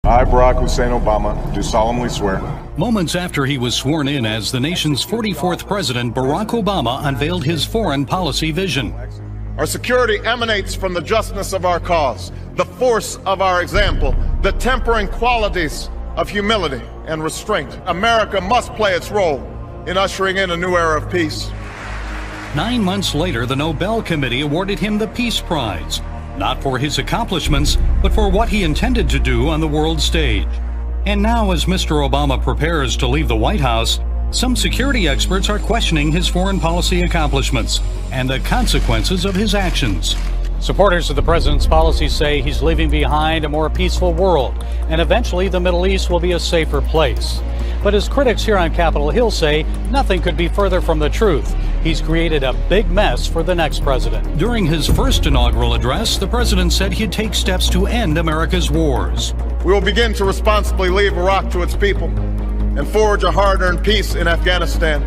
I, Barack Hussein Obama, do solemnly swear. Moments after he was sworn in as the nation's 44th president, Barack Obama unveiled his foreign policy vision. Our security emanates from the justness of our cause, the force of our example, the tempering qualities of humility and restraint. America must play its role in ushering in a new era of peace. 9 months later, the Nobel Committee awarded him the Peace Prize, not for his accomplishments, but for what he intended to do on the world stage. And now, as Mr. Obama prepares to leave the White House, some security experts are questioning his foreign policy accomplishments and the consequences of his actions. Supporters of the president's policies say he's leaving behind a more peaceful world, and eventually the Middle East will be a safer place. But as critics here on Capitol Hill say, nothing could be further from the truth. He's created a big mess for the next president. During his first inaugural address, the president said he'd take steps to end America's wars. We will begin to responsibly leave Iraq to its people and forge a hard-earned peace in Afghanistan.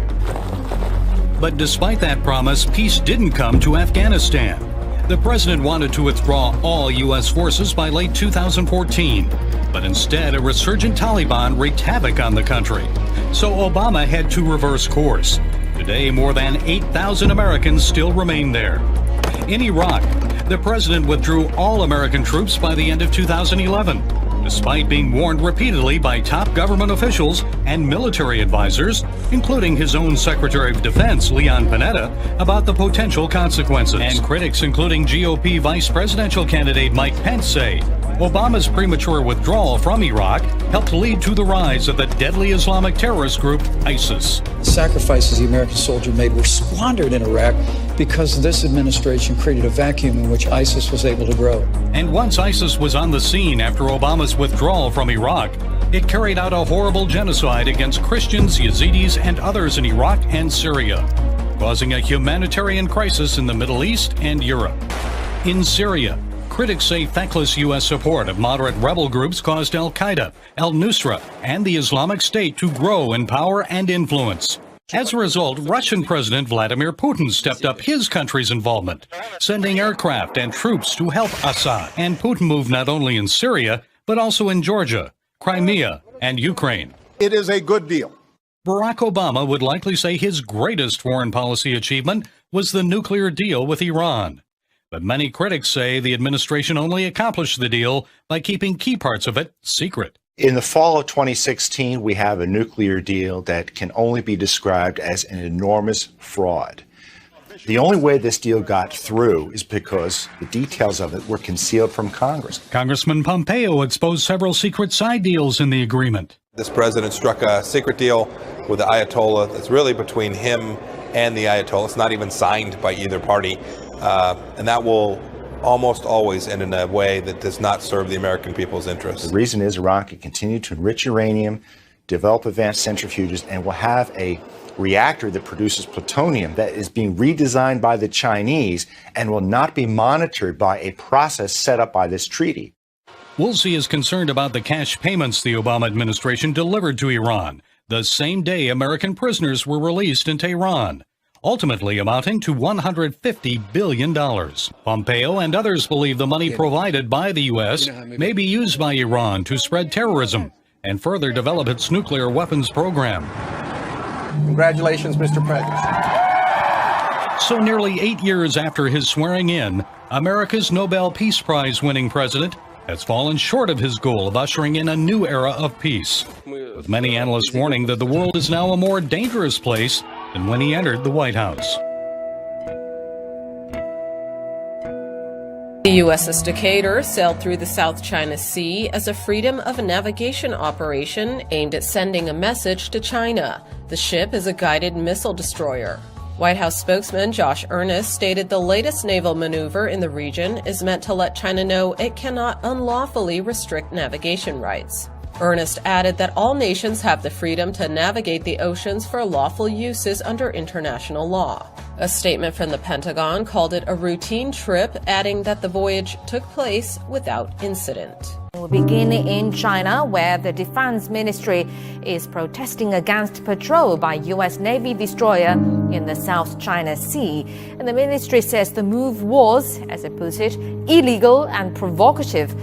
But despite that promise, peace didn't come to Afghanistan. The president wanted to withdraw all U.S. forces by late 2014, but instead a resurgent Taliban wreaked havoc on the country. So Obama had to reverse course. Today, more than 8,000 Americans still remain there. In Iraq, the president withdrew all American troops by the end of 2011, despite being warned repeatedly by top government officials and military advisors, including his own Secretary of Defense, Leon Panetta, about the potential consequences. And critics, including GOP vice presidential candidate Mike Pence, say Obama's premature withdrawal from Iraq helped lead to the rise of the deadly Islamic terrorist group ISIS. The sacrifices the American soldier made were squandered in Iraq because this administration created a vacuum in which ISIS was able to grow. And once ISIS was on the scene after Obama's withdrawal from Iraq, it carried out a horrible genocide against Christians, Yazidis, and others in Iraq and Syria, causing a humanitarian crisis in the Middle East and Europe. In Syria, critics say feckless U.S. support of moderate rebel groups caused al-Qaeda, al-Nusra, and the Islamic State to grow in power and influence. As a result, Russian President Vladimir Putin stepped up his country's involvement, sending aircraft and troops to help Assad. And Putin moved not only in Syria, but also in Georgia, Crimea, and Ukraine. It is a good deal. Barack Obama would likely say his greatest foreign policy achievement was the nuclear deal with Iran. But many critics say the administration only accomplished the deal by keeping key parts of it secret. In the fall of 2016, we have a nuclear deal that can only be described as an enormous fraud. The only way this deal got through is because the details of it were concealed from Congress. Congressman Pompeo exposed several secret side deals in the agreement. This president struck a secret deal with the Ayatollah that's really between him and the Ayatollah. It's not even signed by either party. And that will almost always end in a way that does not serve the American people's interests. The reason is Iran can continue to enrich uranium, develop advanced centrifuges, and will have a reactor that produces plutonium that is being redesigned by the Chinese and will not be monitored by a process set up by this treaty. Woolsey is concerned about the cash payments the Obama administration delivered to Iran the same day American prisoners were released in Tehran, ultimately amounting to $150 billion. Pompeo and others believe the money provided by the U.S. may be used by Iran to spread terrorism and further develop its nuclear weapons program. Congratulations, Mr. President. So nearly 8 years after his swearing in, America's Nobel Peace Prize winning president has fallen short of his goal of ushering in a new era of peace, with many analysts warning that the world is now a more dangerous place than when he entered the White House. The USS Decatur sailed through the South China Sea as a freedom of navigation operation aimed at sending a message to China. The ship is a guided missile destroyer. White House spokesman Josh Earnest stated the latest naval maneuver in the region is meant to let China know it cannot unlawfully restrict navigation rights. Earnest added that all nations have the freedom to navigate the oceans for lawful uses under international law. A statement from the Pentagon called it a routine trip, adding that the voyage took place without incident. We'll begin in China, where the Defense Ministry is protesting against patrol by U.S. Navy destroyer in the South China Sea. And the ministry says the move was, as it puts it, illegal and provocative.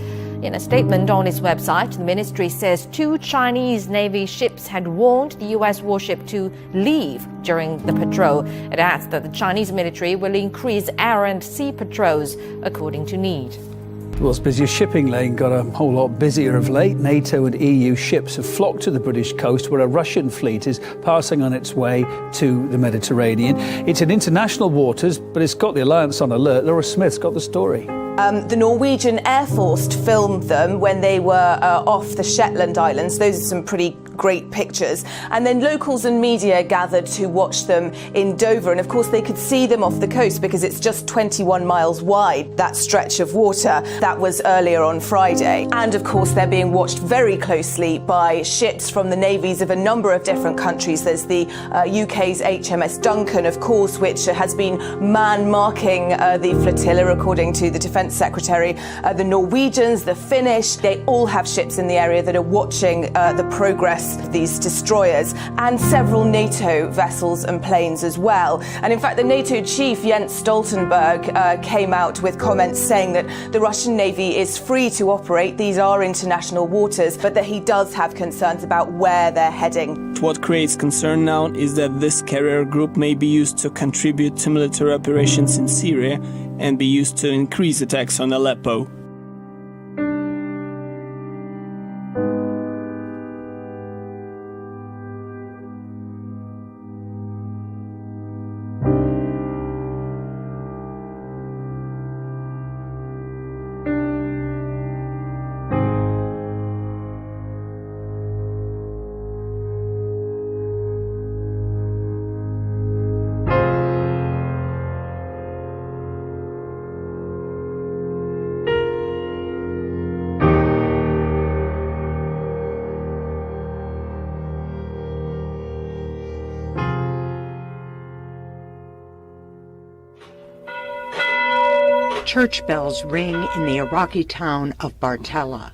In a statement on its website, the ministry says 2 Chinese Navy ships had warned the U.S. warship to leave during the patrol. It adds that the Chinese military will increase air and sea patrols according to need. The world's busiest shipping lane got a whole lot busier of late. NATO and EU ships have flocked to the British coast where a Russian fleet is passing on its way to the Mediterranean. It's in international waters, but it's got the alliance on alert. Laura Smith's got the story. The Norwegian Air Force filmed them when they were off the Shetland Islands. Those are some pretty great pictures. And then locals and media gathered to watch them in Dover. And of course, they could see them off the coast because it's just 21 miles wide, that stretch of water. That was earlier on Friday. And of course, they're being watched very closely by ships from the navies of a number of different countries. There's the UK's HMS Duncan, of course, which has been man-marking the flotilla, according to the Defence Secretary. The Norwegians, the Finnish, they all have ships in the area that are watching the progress of these destroyers, and several NATO vessels and planes as well. And in fact, the NATO chief, Jens Stoltenberg, came out with comments saying that the Russian Navy is free to operate. These are international waters, but that he does have concerns about where they're heading. What creates concern now is that this carrier group may be used to contribute to military operations in Syria and be used to increase attacks on Aleppo. Church bells ring in the Iraqi town of Bartella.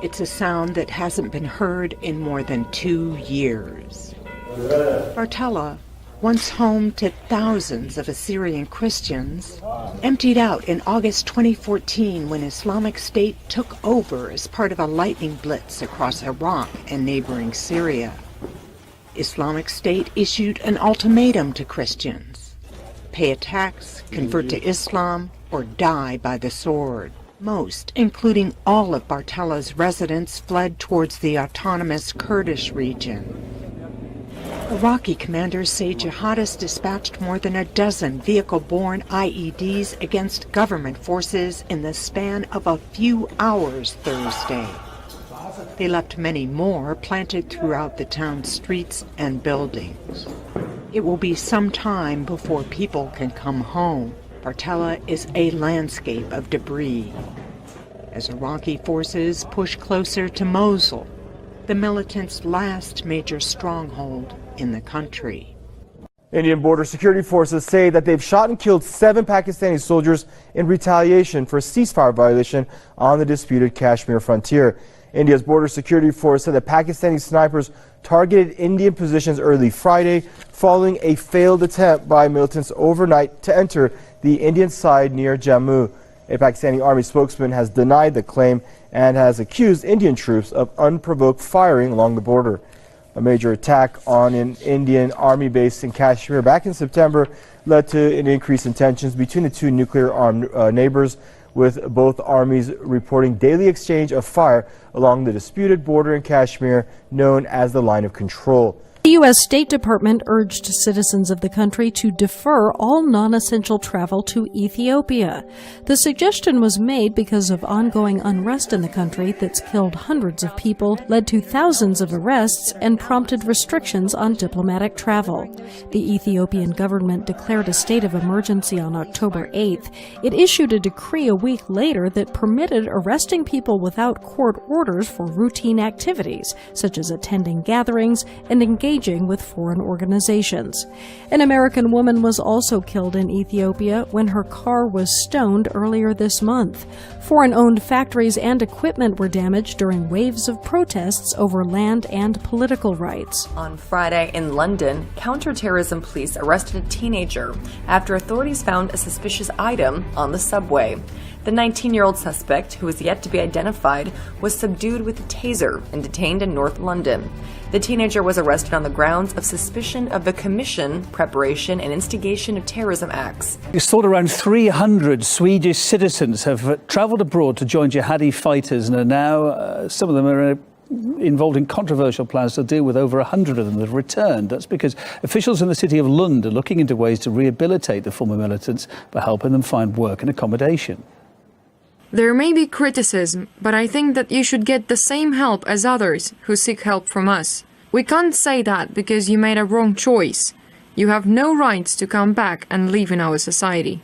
It's a sound that hasn't been heard in more than 2 years. Bartella, once home to thousands of Assyrian Christians, emptied out in August 2014 when Islamic State took over as part of a lightning blitz across Iraq and neighboring Syria. Islamic State issued an ultimatum to Christians: pay a tax, convert to Islam, or die by the sword. Most, including all of Bartella's residents, fled towards the autonomous Kurdish region. Iraqi commanders say jihadists dispatched more than a dozen vehicle-borne IEDs against government forces in the span of a few hours Thursday. They left many more planted throughout the town's streets and buildings. It will be some time before people can come home. Bartella is a landscape of debris. As Iraqi forces push closer to Mosul, the militants' last major stronghold in the country. Indian border security forces say that they've shot and killed 7 Pakistani soldiers in retaliation for a ceasefire violation on the disputed Kashmir frontier. India's border security force said that Pakistani snipers targeted Indian positions early Friday following a failed attempt by militants overnight to enter the Indian side near Jammu. A Pakistani army spokesman has denied the claim and has accused Indian troops of unprovoked firing along the border. A major attack on an Indian army base in Kashmir back in September led to an increase in tensions between the 2 nuclear-armed neighbors, with both armies reporting daily exchange of fire along the disputed border in Kashmir known as the Line of Control. The U.S. State Department urged citizens of the country to defer all non-essential travel to Ethiopia. The suggestion was made because of ongoing unrest in the country that's killed hundreds of people, led to thousands of arrests, and prompted restrictions on diplomatic travel. The Ethiopian government declared a state of emergency on October 8th. It issued a decree a week later that permitted arresting people without court orders for routine activities, such as attending gatherings and engaging with foreign organizations. An American woman was also killed in Ethiopia when her car was stoned earlier this month. Foreign-owned factories and equipment were damaged during waves of protests over land and political rights. On Friday in London, counterterrorism police arrested a teenager after authorities found a suspicious item on the subway. The 19-year-old suspect, who is yet to be identified, was subdued with a taser and detained in North London. The teenager was arrested on the grounds of suspicion of the commission, preparation, and instigation of terrorism acts. It's thought around 300 Swedish citizens have travelled abroad to join jihadi fighters and are now, some of them are involved in controversial plans to deal with over 100 of them that have returned. That's because officials in the city of Lund are looking into ways to rehabilitate the former militants by helping them find work and accommodation. There may be criticism, but I think that you should get the same help as others who seek help from us. We can't say that because you made a wrong choice. You have no rights to come back and live in our society.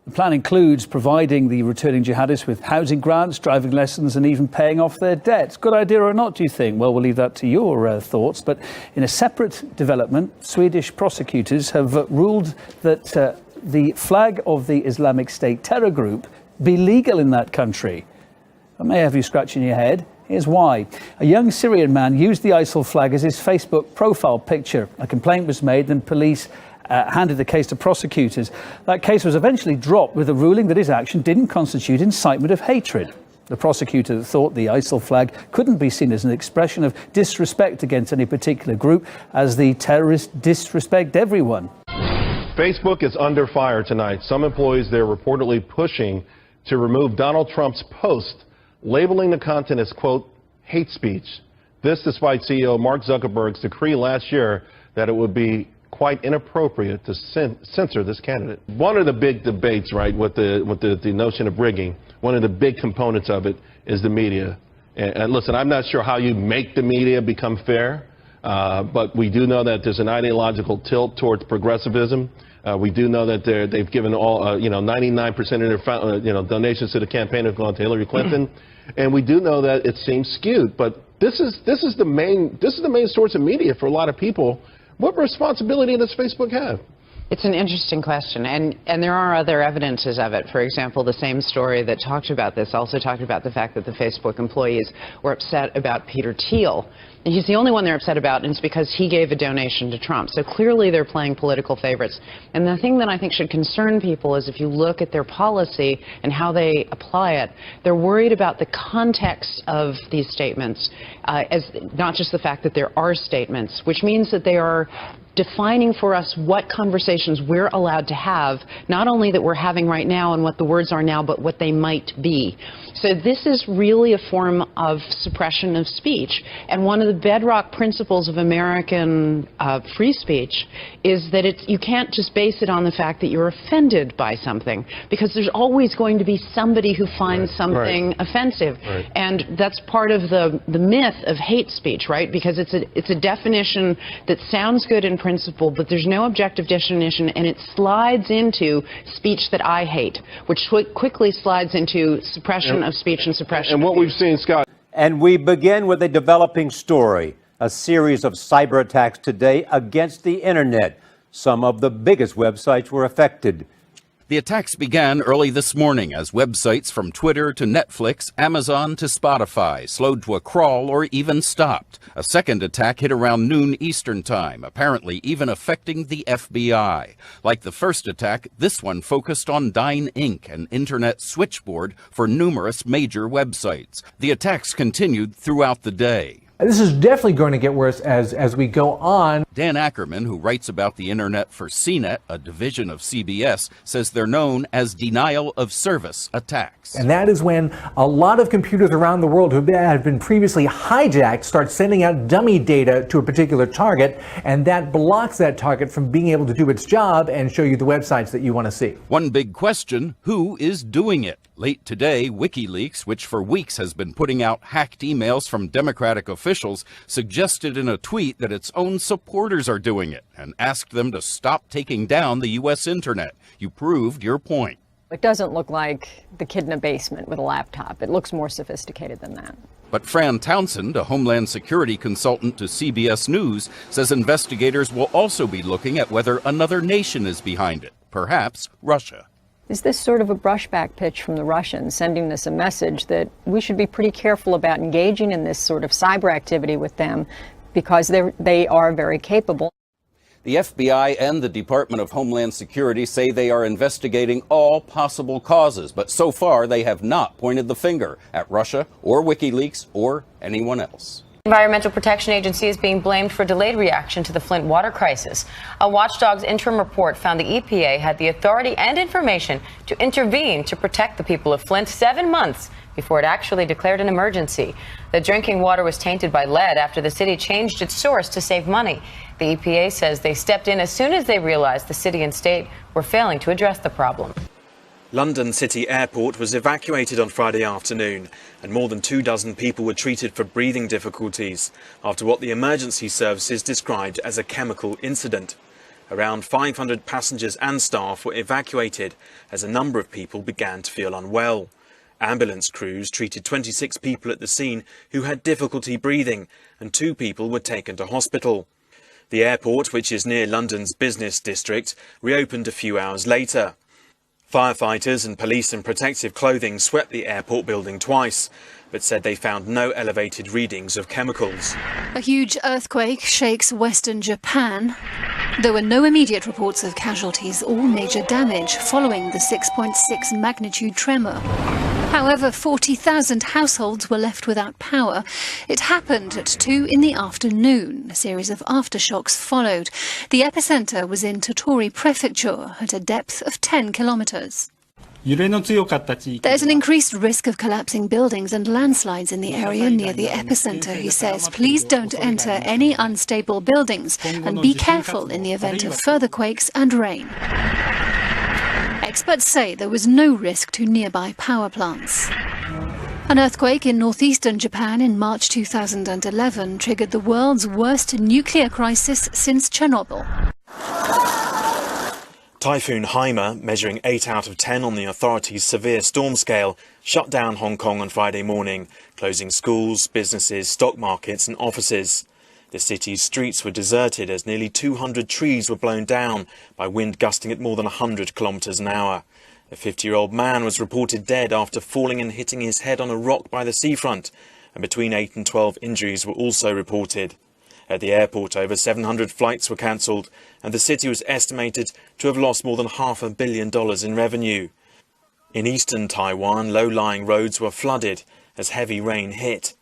The plan includes providing the returning jihadists with housing grants, driving lessons and even paying off their debts. Good idea or not, do you think? Well, we'll leave that to your thoughts. But in a separate development, Swedish prosecutors have ruled that the flag of the Islamic State terror group be legal in that country. That may have you scratching your head. Here's why. A young Syrian man used the ISIL flag as his Facebook profile picture. A complaint was made, then police handed the case to prosecutors. That case was eventually dropped with a ruling that his action didn't constitute incitement of hatred. The prosecutor thought the ISIL flag couldn't be seen as an expression of disrespect against any particular group, as the terrorists disrespect everyone. Facebook is under fire tonight. Some employees there reportedly pushing to remove Donald Trump's post, labeling the content as, quote, hate speech. This despite CEO Mark Zuckerberg's decree last year that it would be quite inappropriate to censor this candidate. One of the big debates, right, with the notion of rigging, one of the big components of it is the media. And listen, I'm not sure how you make the media become fair, but we do know that there's an ideological tilt towards progressivism. We do know that they've given all, 99% of their, donations to the campaign have gone to Hillary Clinton, and we do know that it seems skewed. But this is the main source of media for a lot of people. What responsibility does Facebook have? It's an interesting question, and there are other evidences of it. For example, the same story that talked about this also talked about the fact that the Facebook employees were upset about Peter Thiel. And he's the only one they're upset about, and it's because he gave a donation to Trump. So clearly they're playing political favorites. And the thing that I think should concern people is if you look at their policy and how they apply it, they're worried about the context of these statements, as not just the fact that there are statements, which means that they are defining for us what conversations we're allowed to have, not only that we're having right now and what the words are now, but what they might be. So this is really a form of suppression of speech. And one of the bedrock principles of American free speech is that you can't just base it on the fact that you're offended by something, because there's always going to be somebody who finds something offensive. And that's part of the myth of hate speech, right? Because it's a definition that sounds good in principle, but there's no objective definition, and it slides into speech that I hate, which quickly slides into suppression of speech and suppression. And what we've seen, Scott. And we begin with a developing story, a series of cyber attacks today against the internet. Some of the biggest websites were affected. The attacks began early this morning as websites from Twitter to Netflix, Amazon to Spotify slowed to a crawl or even stopped. A second attack hit around noon Eastern Time, apparently even affecting the FBI. Like the first attack, this one focused on Dyn Inc., an internet switchboard for numerous major websites. The attacks continued throughout the day. This is definitely going to get worse as we go on. Dan Ackerman, who writes about the internet for CNET, a division of CBS, says they're known as denial of service attacks. And that is when a lot of computers around the world who have been previously hijacked start sending out dummy data to a particular target, and that blocks that target from being able to do its job and show you the websites that you want to see. One big question, who is doing it? Late today, WikiLeaks, which for weeks has been putting out hacked emails from Democratic officials, suggested in a tweet that its own supporters are doing it and asked them to stop taking down the U.S. internet. You proved your point. It doesn't look like the kid in a basement with a laptop. It looks more sophisticated than that. But Fran Townsend, a Homeland Security consultant to CBS News, says investigators will also be looking at whether another nation is behind it, perhaps Russia. Is this sort of a brushback pitch from the Russians, sending us a message that we should be pretty careful about engaging in this sort of cyber activity with them because they are very capable? The FBI and the Department of Homeland Security say they are investigating all possible causes, but so far they have not pointed the finger at Russia or WikiLeaks or anyone else. The Environmental Protection Agency is being blamed for delayed reaction to the Flint water crisis. A watchdog's interim report found the EPA had the authority and information to intervene to protect the people of Flint 7 months before it actually declared an emergency. The drinking water was tainted by lead after the city changed its source to save money. The EPA says they stepped in as soon as they realized the city and state were failing to address the problem. London City Airport was evacuated on Friday afternoon, and more than 24 people were treated for breathing difficulties after what the emergency services described as a chemical incident. Around 500 passengers and staff were evacuated as a number of people began to feel unwell. Ambulance crews treated 26 people at the scene who had difficulty breathing, and 2 people were taken to hospital. The airport, which is near London's business district, reopened a few hours later. Firefighters and police in protective clothing swept the airport building twice, but said they found no elevated readings of chemicals. A huge earthquake shakes western Japan. There were no immediate reports of casualties or major damage following the 6.6 magnitude tremor. However, 40,000 households were left without power. It happened at 2 in the afternoon. A series of aftershocks followed. The epicenter was in Tottori Prefecture at a depth of 10 kilometers. There's an increased risk of collapsing buildings and landslides in the area near the epicenter, he says. Please don't enter any unstable buildings and be careful in the event of further quakes and rain. Experts say there was no risk to nearby power plants. An earthquake in northeastern Japan in March 2011 triggered the world's worst nuclear crisis since Chernobyl. Typhoon Haima, measuring 8 out of 10 on the authorities' severe storm scale, shut down Hong Kong on Friday morning, closing schools, businesses, stock markets and offices. The city's streets were deserted as nearly 200 trees were blown down by wind gusting at more than 100 kilometres an hour. A 50-year-old man was reported dead after falling and hitting his head on a rock by the seafront, and between 8 and 12 injuries were also reported. At the airport, over 700 flights were cancelled, and the city was estimated to have lost more than $500 million in revenue. In eastern Taiwan, low-lying roads were flooded as heavy rain hit.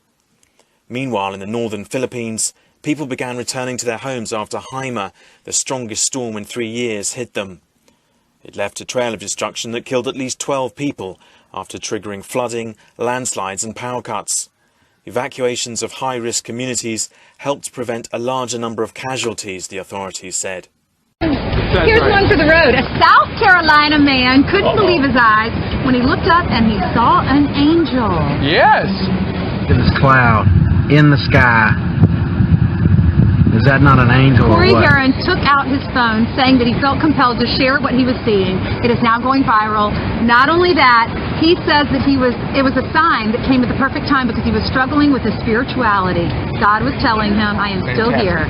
Meanwhile, in the northern Philippines, people began returning to their homes after Haima, the strongest storm in 3 years, hit them. It left a trail of destruction that killed at least 12 people after triggering flooding, landslides and power cuts. Evacuations of high-risk communities helped prevent a larger number of casualties, the authorities said. Here's one for the road. A South Carolina man couldn't believe his eyes when he looked up and he saw an angel. Yes! It was cloud in the sky. Is that not an angel or Corey what? Heron took out his phone saying that he felt compelled to share what he was seeing. It is now going viral. Not only that, he says that it was a sign that came at the perfect time because he was struggling with his spirituality. God was telling him, I am still here.